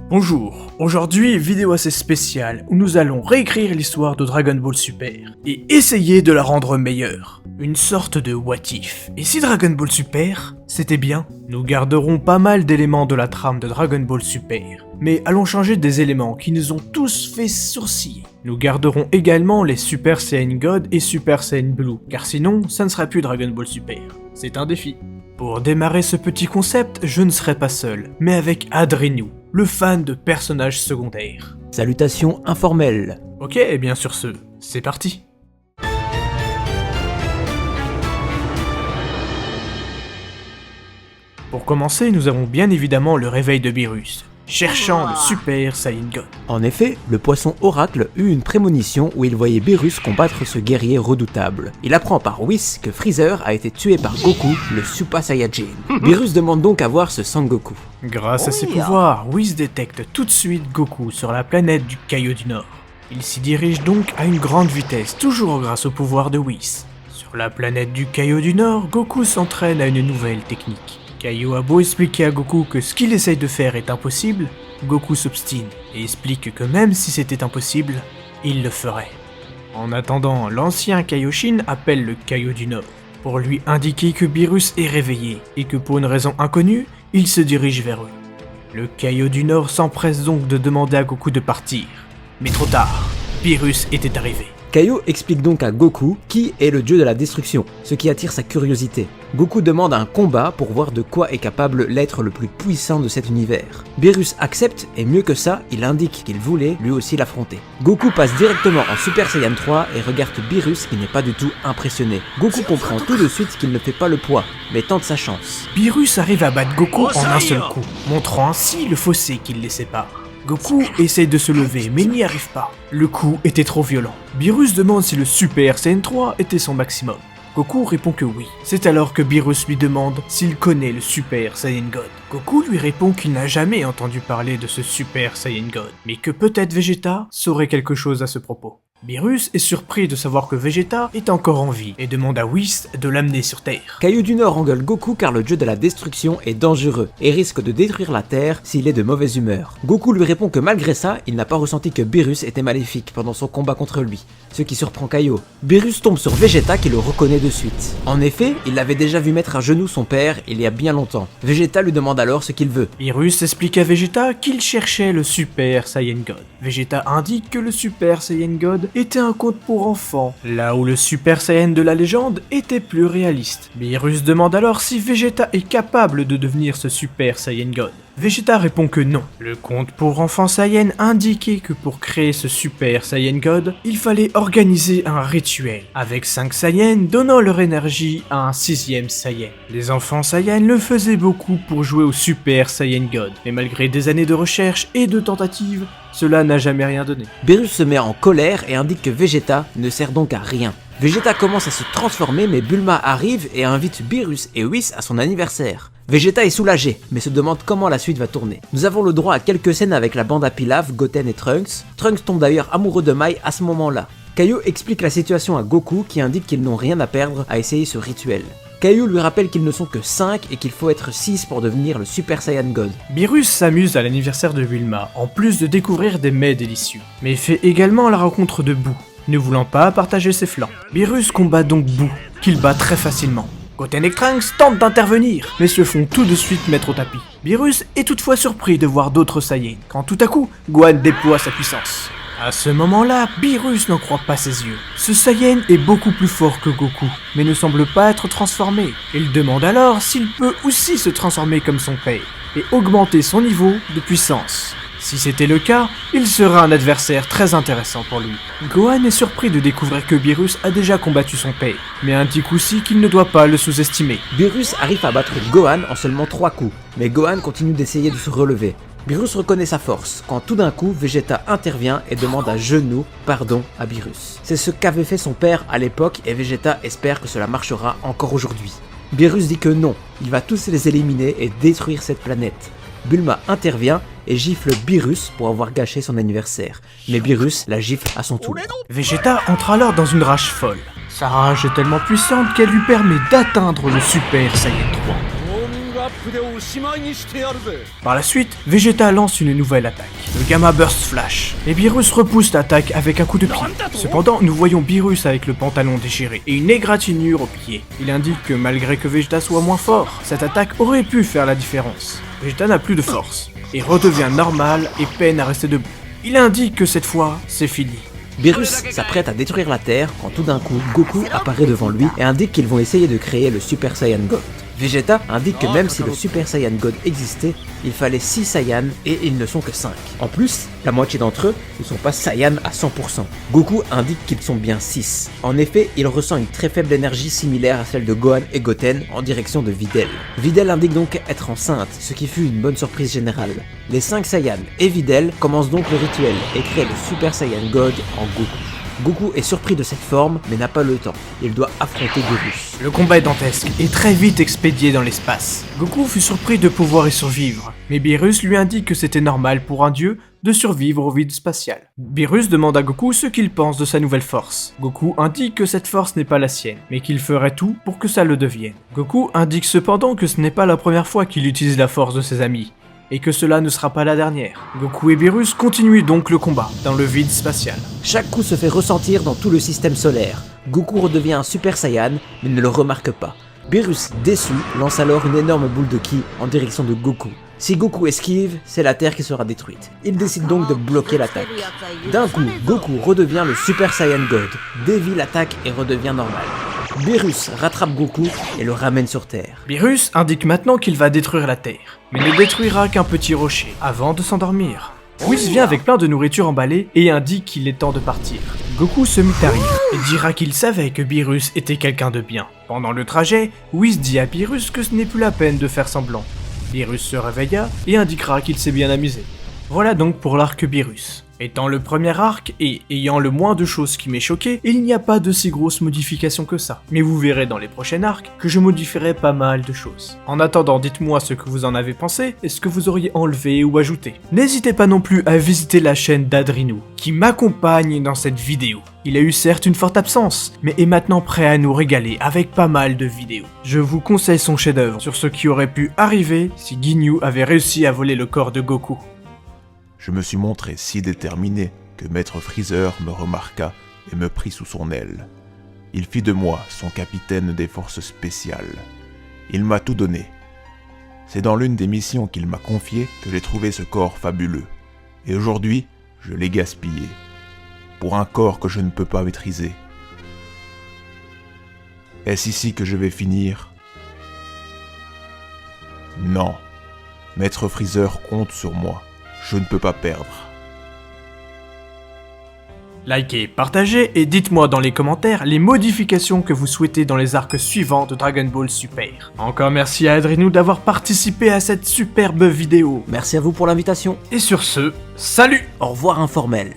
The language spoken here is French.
Bonjour, aujourd'hui vidéo assez spéciale où nous allons réécrire l'histoire de Dragon Ball Super et essayer de la rendre meilleure. Une sorte de what if. Et si Dragon Ball Super, c'était bien? Nous garderons pas mal d'éléments de la trame de Dragon Ball Super, mais allons changer des éléments qui nous ont tous fait sourciller. Nous garderons également les Super Saiyan God et Super Saiyan Blue, car sinon ça ne sera plus Dragon Ball Super. C'est un défi. Pour démarrer ce petit concept, je ne serai pas seul, mais avec Adrenu, le fan de personnages secondaires. Salutations informelles. Ok, et bien sur ce, c'est parti. Pour commencer, nous avons bien évidemment le réveil de Beerus, cherchant le Super Saiyan God. En effet, le poisson oracle eut une prémonition où il voyait Beerus combattre ce guerrier redoutable. Il apprend par Whis que Freezer a été tué par Goku, le Super Saiyajin. Beerus demande donc à voir ce Sangoku. Grâce à ses pouvoirs, Whis détecte tout de suite Goku sur la planète du Kaio du Nord. Il s'y dirige donc à une grande vitesse, toujours grâce au pouvoir de Whis. Sur la planète du Kaio du Nord, Goku s'entraîne à une nouvelle technique. Kaio a beau expliquer à Goku que ce qu'il essaye de faire est impossible, Goku s'obstine et explique que même si c'était impossible, il le ferait. En attendant, l'ancien Kaioshin appelle le Kaio du Nord pour lui indiquer que Beerus est réveillé et que pour une raison inconnue, il se dirige vers eux. Le Kaio du Nord s'empresse donc de demander à Goku de partir, mais trop tard, Beerus était arrivé. Kaio explique donc à Goku qui est le dieu de la destruction, ce qui attire sa curiosité. Goku demande un combat pour voir de quoi est capable l'être le plus puissant de cet univers. Beerus accepte et mieux que ça, il indique qu'il voulait lui aussi l'affronter. Goku passe directement en Super Saiyan 3 et regarde Beerus qui n'est pas du tout impressionné. Goku comprend tout de suite qu'il ne fait pas le poids, mais tente sa chance. Beerus arrive à battre Goku en un seul coup, montrant ainsi le fossé qui les sépare. Goku essaye de se lever mais n'y arrive pas. Le coup était trop violent. Beerus demande si le Super Saiyan 3 était son maximum. Goku répond que oui. C'est alors que Beerus lui demande s'il connaît le Super Saiyan God. Goku lui répond qu'il n'a jamais entendu parler de ce Super Saiyan God, mais que peut-être Vegeta saurait quelque chose à ce propos. Beerus est surpris de savoir que Vegeta est encore en vie et demande à Whis de l'amener sur Terre. Kaio du Nord engueule Goku car le dieu de la destruction est dangereux et risque de détruire la Terre s'il est de mauvaise humeur. Goku lui répond que malgré ça, il n'a pas ressenti que Beerus était maléfique pendant son combat contre lui, ce qui surprend Kaio. Beerus tombe sur Vegeta qui le reconnaît de suite. En effet, il l'avait déjà vu mettre à genoux son père il y a bien longtemps. Vegeta lui demande alors ce qu'il veut. Beerus explique à Vegeta qu'il cherchait le Super Saiyan God. Vegeta indique que le Super Saiyan God était un conte pour enfants, là où le Super Saiyan de la légende était plus réaliste. Beerus demande alors si Vegeta est capable de devenir ce Super Saiyan God. Vegeta répond que non. Le conte pour enfants Saiyan indiquait que pour créer ce Super Saiyan God, il fallait organiser un rituel, avec 5 Saiyans donnant leur énergie à un 6e Saiyan. Les enfants Saiyan le faisaient beaucoup pour jouer au Super Saiyan God, mais malgré des années de recherche et de tentatives, cela n'a jamais rien donné. Beerus se met en colère et indique que Vegeta ne sert donc à rien. Vegeta commence à se transformer mais Bulma arrive et invite Beerus et Whis à son anniversaire. Vegeta est soulagé, mais se demande comment la suite va tourner. Nous avons le droit à quelques scènes avec la bande à Pilaf, Goten et Trunks. Trunks tombe d'ailleurs amoureux de Mai à ce moment-là. Kaio explique la situation à Goku qui indique qu'ils n'ont rien à perdre à essayer ce rituel. Kaio lui rappelle qu'ils ne sont que 5 et qu'il faut être 6 pour devenir le Super Saiyan God. Beerus s'amuse à l'anniversaire de Bulma, en plus de découvrir des mets délicieux, mais fait également la rencontre de Boo, ne voulant pas partager ses flancs. Beerus combat donc Boo, qu'il bat très facilement. Goten et Trunks tentent d'intervenir, mais se font tout de suite mettre au tapis. Beerus est toutefois surpris de voir d'autres Saiyans, quand tout à coup, Gohan déploie sa puissance. À ce moment-là, Beerus n'en croit pas ses yeux. Ce Saiyan est beaucoup plus fort que Goku, mais ne semble pas être transformé. Il demande alors s'il peut aussi se transformer comme son père, et augmenter son niveau de puissance. Si c'était le cas, il sera un adversaire très intéressant pour lui. Gohan est surpris de découvrir que Beerus a déjà combattu son père, mais indique aussi qu'il ne doit pas le sous-estimer. Beerus arrive à battre Gohan en seulement 3 coups, mais Gohan continue d'essayer de se relever. Beerus reconnaît sa force, quand tout d'un coup, Vegeta intervient et demande à genoux pardon à Beerus. C'est ce qu'avait fait son père à l'époque et Vegeta espère que cela marchera encore aujourd'hui. Beerus dit que non, il va tous les éliminer et détruire cette planète. Bulma intervient et gifle Beerus pour avoir gâché son anniversaire, mais Beerus la gifle à son tour. Vegeta entre alors dans une rage folle. Sa rage est tellement puissante qu'elle lui permet d'atteindre le Super Saiyan 3. Par la suite, Vegeta lance une nouvelle attaque, le Gamma Burst Flash, et Beerus repousse l'attaque avec un coup de pied. Cependant, nous voyons Beerus avec le pantalon déchiré et une égratignure au pied. Il indique que malgré que Vegeta soit moins fort, cette attaque aurait pu faire la différence. Vegeta n'a plus de force, et redevient normal et peine à rester debout. Il indique que cette fois, c'est fini. Beerus s'apprête à détruire la Terre quand tout d'un coup, Goku apparaît devant lui et indique qu'ils vont essayer de créer le Super Saiyan God. Vegeta indique que même si le Super Saiyan God existait, il fallait 6 Saiyans et ils ne sont que 5. En plus, la moitié d'entre eux ne sont pas Saiyans à 100%. Goku indique qu'ils sont bien 6. En effet, il ressent une très faible énergie similaire à celle de Gohan et Goten en direction de Videl. Videl indique donc être enceinte, ce qui fut une bonne surprise générale. Les 5 Saiyans et Videl commencent donc le rituel et créent le Super Saiyan God en Goku. Goku est surpris de cette forme, mais n'a pas le temps. Il doit affronter Beerus. Le combat est dantesque et très vite expédié dans l'espace. Goku fut surpris de pouvoir y survivre, mais Beerus lui indique que c'était normal pour un dieu de survivre au vide spatial. Beerus demande à Goku ce qu'il pense de sa nouvelle force. Goku indique que cette force n'est pas la sienne, mais qu'il ferait tout pour que ça le devienne. Goku indique cependant que ce n'est pas la première fois qu'il utilise la force de ses amis, et que cela ne sera pas la dernière. Goku et Beerus continuent donc le combat, dans le vide spatial. Chaque coup se fait ressentir dans tout le système solaire. Goku redevient un Super Saiyan, mais ne le remarque pas. Beerus, déçu, lance alors une énorme boule de ki en direction de Goku. Si Goku esquive, c'est la Terre qui sera détruite. Il décide donc de bloquer l'attaque. D'un coup, Goku redevient le Super Saiyan God, dévie l'attaque et redevient normal. Beerus rattrape Goku et le ramène sur Terre. Beerus indique maintenant qu'il va détruire la Terre, mais ne détruira qu'un petit rocher, avant de s'endormir. Whis vient avec plein de nourriture emballée et indique qu'il est temps de partir. Goku se mit à rire et dira qu'il savait que Beerus était quelqu'un de bien. Pendant le trajet, Whis dit à Beerus que ce n'est plus la peine de faire semblant. Beerus se réveilla et indiquera qu'il s'est bien amusé. Voilà donc pour l'arc Beerus. Étant le premier arc et ayant le moins de choses qui m'aient choqué, il n'y a pas de si grosses modifications que ça. Mais vous verrez dans les prochains arcs que je modifierai pas mal de choses. En attendant, dites-moi ce que vous en avez pensé et ce que vous auriez enlevé ou ajouté. N'hésitez pas non plus à visiter la chaîne d'Adrinou, qui m'accompagne dans cette vidéo. Il a eu certes une forte absence, mais est maintenant prêt à nous régaler avec pas mal de vidéos. Je vous conseille son chef-d'œuvre sur ce qui aurait pu arriver si Ginyu avait réussi à voler le corps de Goku. Je me suis montré si déterminé que Maître Freezer me remarqua et me prit sous son aile. Il fit de moi son capitaine des forces spéciales. Il m'a tout donné. C'est dans l'une des missions qu'il m'a confiées que j'ai trouvé ce corps fabuleux. Et aujourd'hui, je l'ai gaspillé. Pour un corps que je ne peux pas maîtriser. Est-ce ici que je vais finir? Non. Maître Freezer compte sur moi. Je ne peux pas perdre. Likez, partagez et dites-moi dans les commentaires les modifications que vous souhaitez dans les arcs suivants de Dragon Ball Super. Encore merci à Adrinou d'avoir participé à cette superbe vidéo. Merci à vous pour l'invitation. Et sur ce, salut! Au revoir informel.